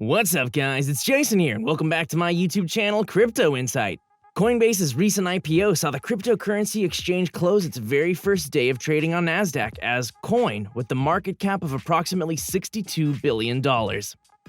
What's up, guys? It's Jason here, and welcome back to my YouTube channel, Crypto Insight. Coinbase's recent IPO saw the cryptocurrency exchange close its very first day of trading on NASDAQ as Coin, with the market cap of approximately $62 billion.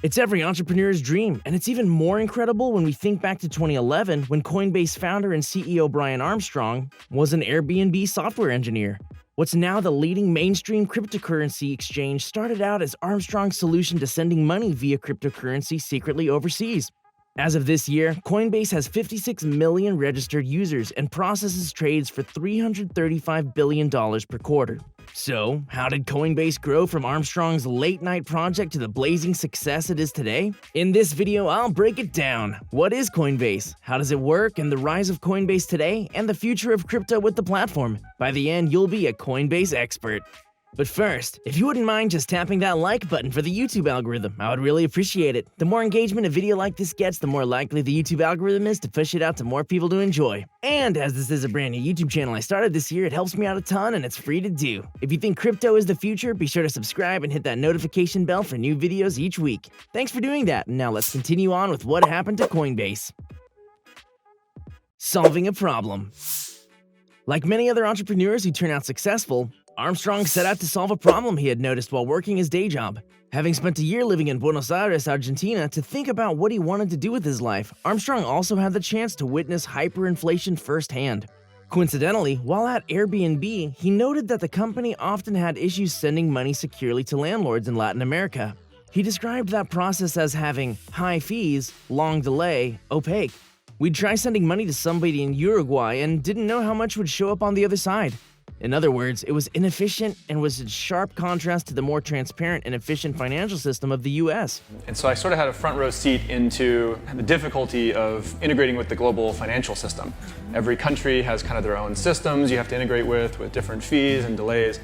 It's every entrepreneur's dream, and it's even more incredible when we think back to 2011 when Coinbase founder and CEO Brian Armstrong was an Airbnb software engineer. What's now the leading mainstream cryptocurrency exchange started out as Armstrong's solution to sending money via cryptocurrency secretly overseas. As of this year, Coinbase has 56 million registered users and processes trades for $335 billion per quarter. So, how did Coinbase grow from Armstrong's late-night project to the blazing success it is today? In this video, I'll break it down. What is Coinbase? How does it work? And the rise of Coinbase today? And the future of crypto with the platform? By the end, you'll be a Coinbase expert. But first, if you wouldn't mind just tapping that like button for the YouTube algorithm, I would really appreciate it. The more engagement a video like this gets, the more likely the YouTube algorithm is to push it out to more people to enjoy. And as this is a brand new YouTube channel I started this year, it helps me out a ton and it's free to do. If you think crypto is the future, be sure to subscribe and hit that notification bell for new videos each week. Thanks for doing that, and now let's continue on with what happened to Coinbase. Solving a problem. Like many other entrepreneurs who turn out successful, Armstrong set out to solve a problem he had noticed while working his day job. Having spent a year living in Buenos Aires, Argentina, to think about what he wanted to do with his life, Armstrong also had the chance to witness hyperinflation firsthand. Coincidentally, while at Airbnb, he noted that the company often had issues sending money securely to landlords in Latin America. He described that process as having high fees, long delay, opaque. We'd try sending money to somebody in Uruguay and didn't know how much would show up on the other side. In other words, it was inefficient and was in sharp contrast to the more transparent and efficient financial system of the US. And so I sort of had a front row seat into the difficulty of integrating with the global financial system. Every country has kind of their own systems you have to integrate with different fees and delays.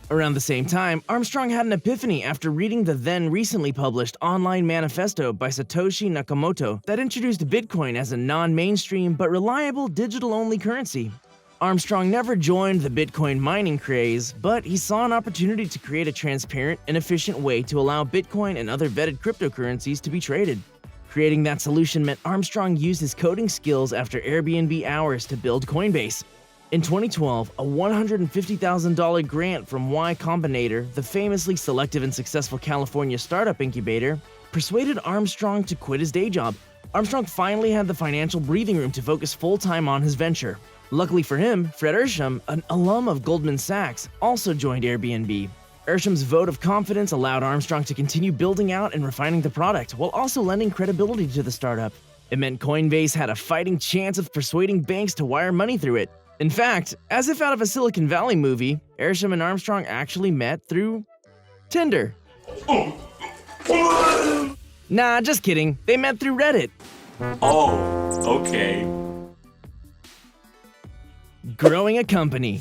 Around the same time, Armstrong had an epiphany after reading the then recently published online manifesto by Satoshi Nakamoto that introduced Bitcoin as a non-mainstream but reliable digital-only currency. Armstrong never joined the Bitcoin mining craze, but he saw an opportunity to create a transparent and efficient way to allow Bitcoin and other vetted cryptocurrencies to be traded. Creating that solution meant Armstrong used his coding skills after Airbnb hours to build Coinbase. In 2012, a $150,000 grant from Y Combinator, the famously selective and successful California startup incubator, persuaded Armstrong to quit his day job. Armstrong finally had the financial breathing room to focus full-time on his venture. Luckily for him, Fred Ersham, an alum of Goldman Sachs, also joined Airbnb. Ersham's vote of confidence allowed Armstrong to continue building out and refining the product, while also lending credibility to the startup. It meant Coinbase had a fighting chance of persuading banks to wire money through it. In fact, as if out of a Silicon Valley movie, Ersham and Armstrong actually met through Tinder. Nah, just kidding. They met through Reddit. Oh, okay. Growing a company.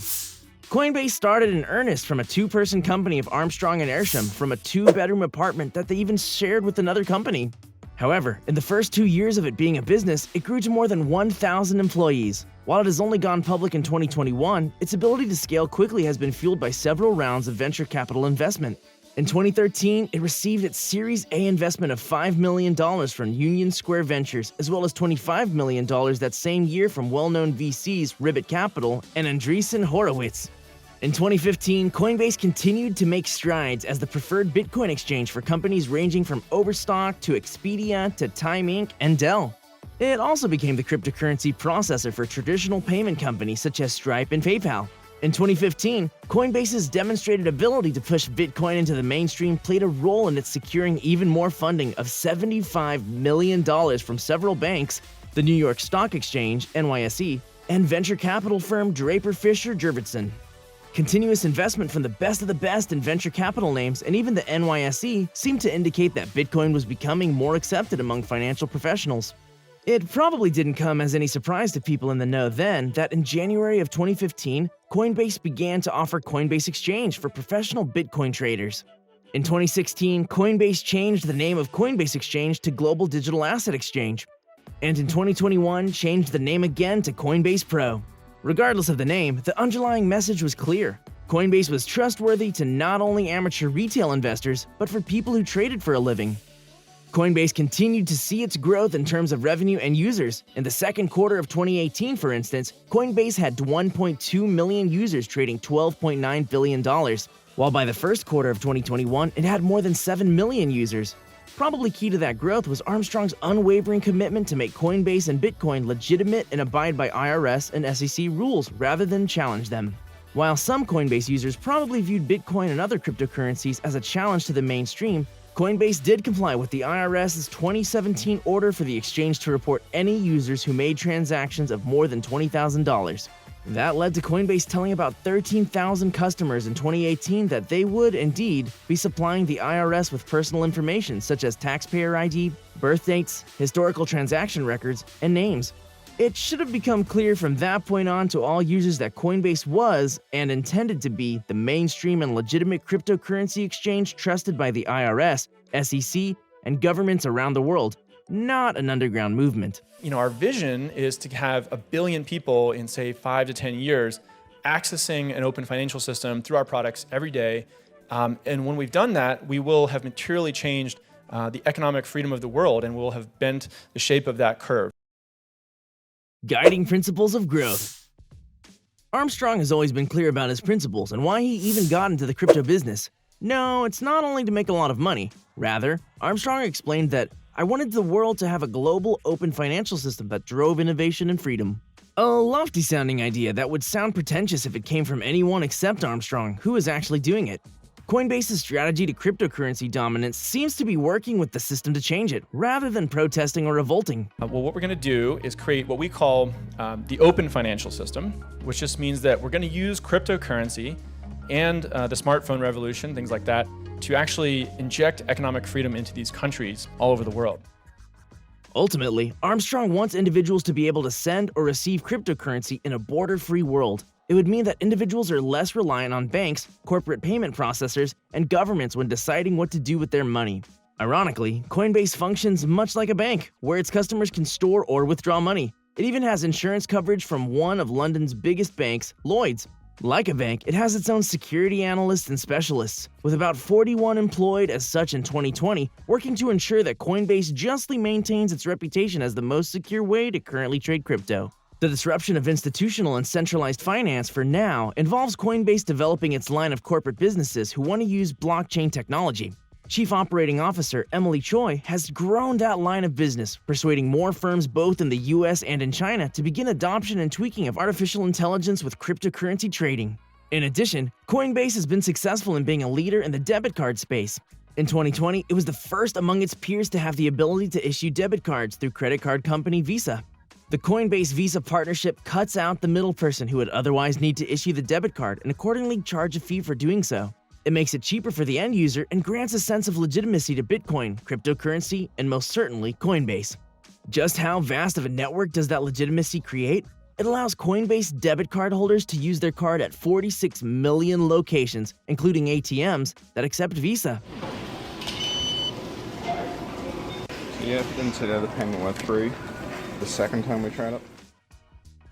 Coinbase started in earnest from a two-person company of Armstrong and Ersham from a two-bedroom apartment that they even shared with another company. However, in the first 2 years of it being a business, it grew to more than 1,000 employees. While it has only gone public in 2021, its ability to scale quickly has been fueled by several rounds of venture capital investment. In 2013, it received its Series A investment of $5 million from Union Square Ventures, as well as $25 million that same year from well-known VCs Ribbit Capital and Andreessen Horowitz. In 2015, Coinbase continued to make strides as the preferred Bitcoin exchange for companies ranging from Overstock to Expedia to Time Inc. and Dell. It also became the cryptocurrency processor for traditional payment companies such as Stripe and PayPal. In 2015, Coinbase's demonstrated ability to push Bitcoin into the mainstream played a role in its securing even more funding of $75 million from several banks, the New York Stock Exchange, NYSE, and venture capital firm Draper Fisher Jurvetson. Continuous investment from the best of the best in venture capital names and even the NYSE seemed to indicate that Bitcoin was becoming more accepted among financial professionals. It probably didn't come as any surprise to people in the know then that in January of 2015, Coinbase began to offer Coinbase Exchange for professional Bitcoin traders. In 2016, Coinbase changed the name of Coinbase Exchange to Global Digital Asset Exchange, and in 2021 changed the name again to Coinbase Pro. Regardless of the name, the underlying message was clear. Coinbase was trustworthy to not only amateur retail investors, but for people who traded for a living. Coinbase continued to see its growth in terms of revenue and users. In the second quarter of 2018, for instance, Coinbase had 1.2 million users trading $12.9 billion, while by the first quarter of 2021, it had more than 7 million users. Probably key to that growth was Armstrong's unwavering commitment to make Coinbase and Bitcoin legitimate and abide by IRS and SEC rules rather than challenge them. While some Coinbase users probably viewed Bitcoin and other cryptocurrencies as a challenge to the mainstream, Coinbase did comply with the IRS's 2017 order for the exchange to report any users who made transactions of more than $20,000. That led to Coinbase telling about 13,000 customers in 2018 that they would, indeed, be supplying the IRS with personal information such as taxpayer ID, birth dates, historical transaction records, and names. It should have become clear from that point on to all users that Coinbase was, and intended to be, the mainstream and legitimate cryptocurrency exchange trusted by the IRS, SEC, and governments around the world, not an underground movement. Our vision is to have 1 billion people in, say, 5 to 10 years accessing an open financial system through our products every day. And when we've done that, we will have materially changed the economic freedom of the world, and we'll have bent the shape of that curve. Guiding principles of growth. Armstrong has always been clear about his principles and why he even got into the crypto business. No, it's not only to make a lot of money. Rather, Armstrong explained that I wanted the world to have a global, open financial system that drove innovation and freedom. A lofty-sounding idea that would sound pretentious if it came from anyone except Armstrong, who is actually doing it. Coinbase's strategy to cryptocurrency dominance seems to be working with the system to change it, rather than protesting or revolting. Well, what we're going to do is create what we call the open financial system, which just means that we're going to use cryptocurrency and the smartphone revolution, things like that, to actually inject economic freedom into these countries all over the world. Ultimately, Armstrong wants individuals to be able to send or receive cryptocurrency in a border-free world. It would mean that individuals are less reliant on banks, corporate payment processors, and governments when deciding what to do with their money. Ironically, Coinbase functions much like a bank, where its customers can store or withdraw money. It even has insurance coverage from one of London's biggest banks, Lloyds. Like a bank, it has its own security analysts and specialists, with about 41 employed as such in 2020, working to ensure that Coinbase justly maintains its reputation as the most secure way to currently trade crypto. The disruption of institutional and centralized finance for now involves Coinbase developing its line of corporate businesses who want to use blockchain technology. Chief Operating Officer Emily Choi has grown that line of business, persuading more firms both in the US and in China to begin adoption and tweaking of artificial intelligence with cryptocurrency trading. In addition, Coinbase has been successful in being a leader in the debit card space. In 2020, it was the first among its peers to have the ability to issue debit cards through credit card company Visa. The Coinbase Visa partnership cuts out the middle person who would otherwise need to issue the debit card and accordingly charge a fee for doing so. It makes it cheaper for the end user and grants a sense of legitimacy to Bitcoin, cryptocurrency, and most certainly Coinbase. Just how vast of a network does that legitimacy create? It allows Coinbase debit card holders to use their card at 46 million locations, including ATMs, that accept Visa. Yeah, then today the payment went through the second time we tried it.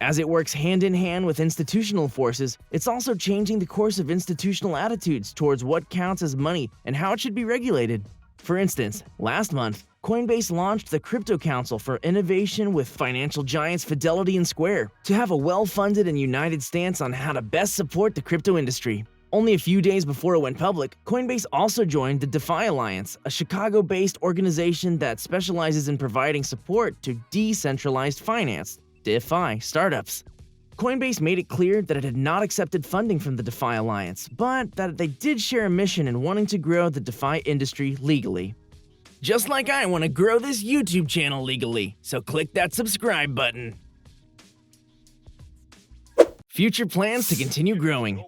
As it works hand-in-hand with institutional forces, it's also changing the course of institutional attitudes towards what counts as money and how it should be regulated. For instance, last month, Coinbase launched the Crypto Council for Innovation with financial giants Fidelity and Square to have a well-funded and united stance on how to best support the crypto industry. Only a few days before it went public, Coinbase also joined the DeFi Alliance, a Chicago-based organization that specializes in providing support to decentralized finance, DeFi, startups. Coinbase made it clear that it had not accepted funding from the DeFi Alliance, but that they did share a mission in wanting to grow the DeFi industry legally. Just like I want to grow this YouTube channel legally, so click that subscribe button. Future plans to continue growing.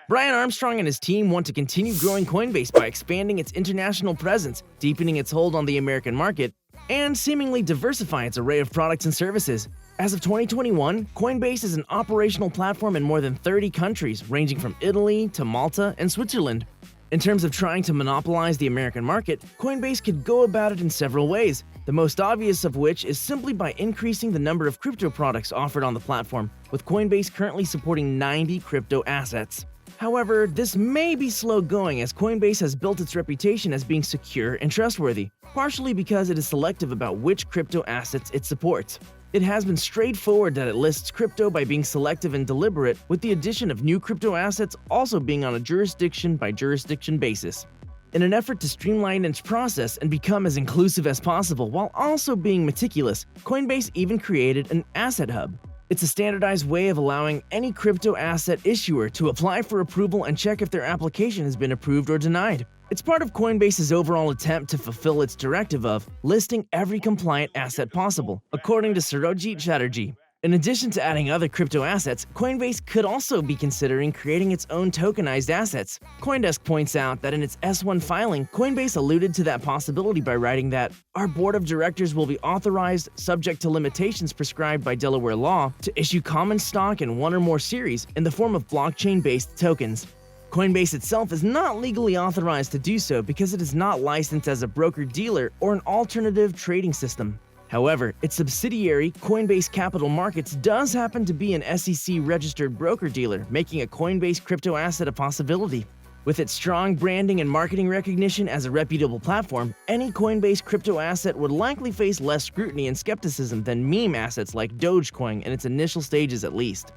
Brian Armstrong and his team want to continue growing Coinbase by expanding its international presence, deepening its hold on the American market, and seemingly diversify its array of products and services. As of 2021, Coinbase is an operational platform in more than 30 countries, ranging from Italy to Malta and Switzerland. In terms of trying to monopolize the American market, Coinbase could go about it in several ways, the most obvious of which is simply by increasing the number of crypto products offered on the platform, with Coinbase currently supporting 90 crypto assets. However, this may be slow going as Coinbase has built its reputation as being secure and trustworthy, partially because it is selective about which crypto assets it supports. It has been straightforward that it lists crypto by being selective and deliberate, with the addition of new crypto assets also being on a jurisdiction-by-jurisdiction basis. In an effort to streamline its process and become as inclusive as possible while also being meticulous, Coinbase even created an asset hub. It's a standardized way of allowing any crypto asset issuer to apply for approval and check if their application has been approved or denied. It's part of Coinbase's overall attempt to fulfill its directive of listing every compliant asset possible, according to Surojit Chatterjee. In addition to adding other crypto assets, Coinbase could also be considering creating its own tokenized assets. CoinDesk points out that in its S1 filing, Coinbase alluded to that possibility by writing that our board of directors will be authorized, subject to limitations prescribed by Delaware law, to issue common stock in one or more series in the form of blockchain-based tokens. Coinbase itself is not legally authorized to do so because it is not licensed as a broker-dealer or an alternative trading system. However, its subsidiary, Coinbase Capital Markets, does happen to be an SEC-registered broker-dealer, making a Coinbase crypto asset a possibility. With its strong branding and marketing recognition as a reputable platform, any Coinbase crypto asset would likely face less scrutiny and skepticism than meme assets like Dogecoin in its initial stages at least.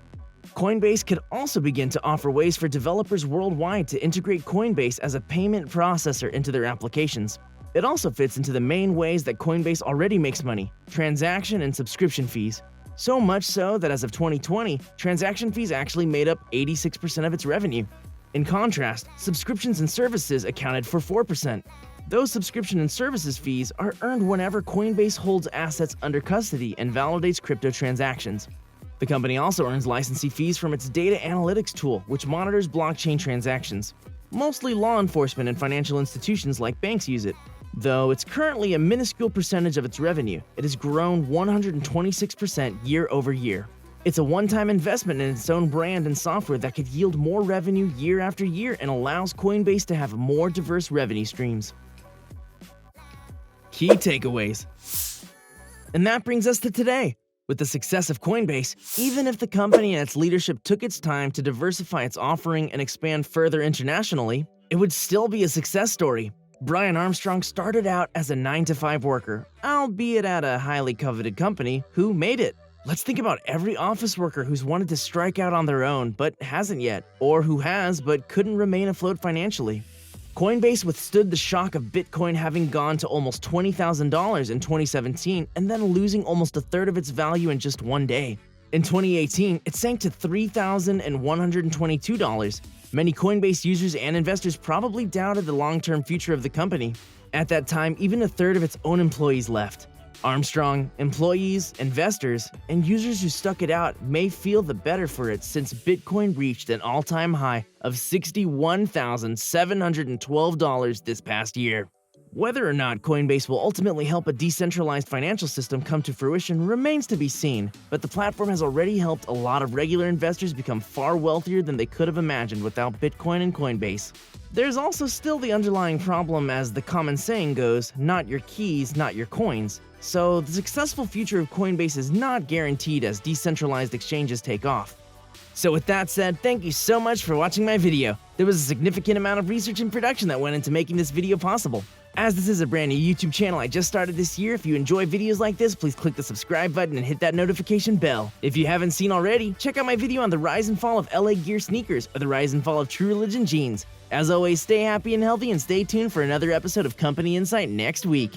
Coinbase could also begin to offer ways for developers worldwide to integrate Coinbase as a payment processor into their applications. It also fits into the main ways that Coinbase already makes money: transaction and subscription fees. So much so that as of 2020, transaction fees actually made up 86% of its revenue. In contrast, subscriptions and services accounted for 4%. Those subscription and services fees are earned whenever Coinbase holds assets under custody and validates crypto transactions. The company also earns licensing fees from its data analytics tool, which monitors blockchain transactions. Mostly law enforcement and financial institutions like banks use it. Though it's currently a minuscule percentage of its revenue, it has grown 126% year over year. It's a one-time investment in its own brand and software that could yield more revenue year after year and allows Coinbase to have more diverse revenue streams. Key takeaways. And that brings us to today. With the success of Coinbase, even if the company and its leadership took its time to diversify its offering and expand further internationally, it would still be a success story. Brian Armstrong started out as a 9-to-5 worker, albeit at a highly coveted company, who made it. Let's think about every office worker who's wanted to strike out on their own but hasn't yet, or who has but couldn't remain afloat financially. Coinbase withstood the shock of Bitcoin having gone to almost $20,000 in 2017 and then losing almost a third of its value in just one day. In 2018, it sank to $3,122. Many Coinbase users and investors probably doubted the long-term future of the company. At that time, even a third of its own employees left. Armstrong, employees, investors, and users who stuck it out may feel the better for it since Bitcoin reached an all-time high of $61,712 this past year. Whether or not Coinbase will ultimately help a decentralized financial system come to fruition remains to be seen, but the platform has already helped a lot of regular investors become far wealthier than they could have imagined without Bitcoin and Coinbase. There's also still the underlying problem, as the common saying goes, not your keys, not your coins. So the successful future of Coinbase is not guaranteed as decentralized exchanges take off. So with that said, thank you so much for watching my video. There was a significant amount of research and production that went into making this video possible. As this is a brand new YouTube channel I just started this year, if you enjoy videos like this, please click the subscribe button and hit that notification bell. If you haven't seen already, check out my video on the rise and fall of LA Gear sneakers or the rise and fall of True Religion jeans. As always, stay happy and healthy and stay tuned for another episode of Company Insight next week.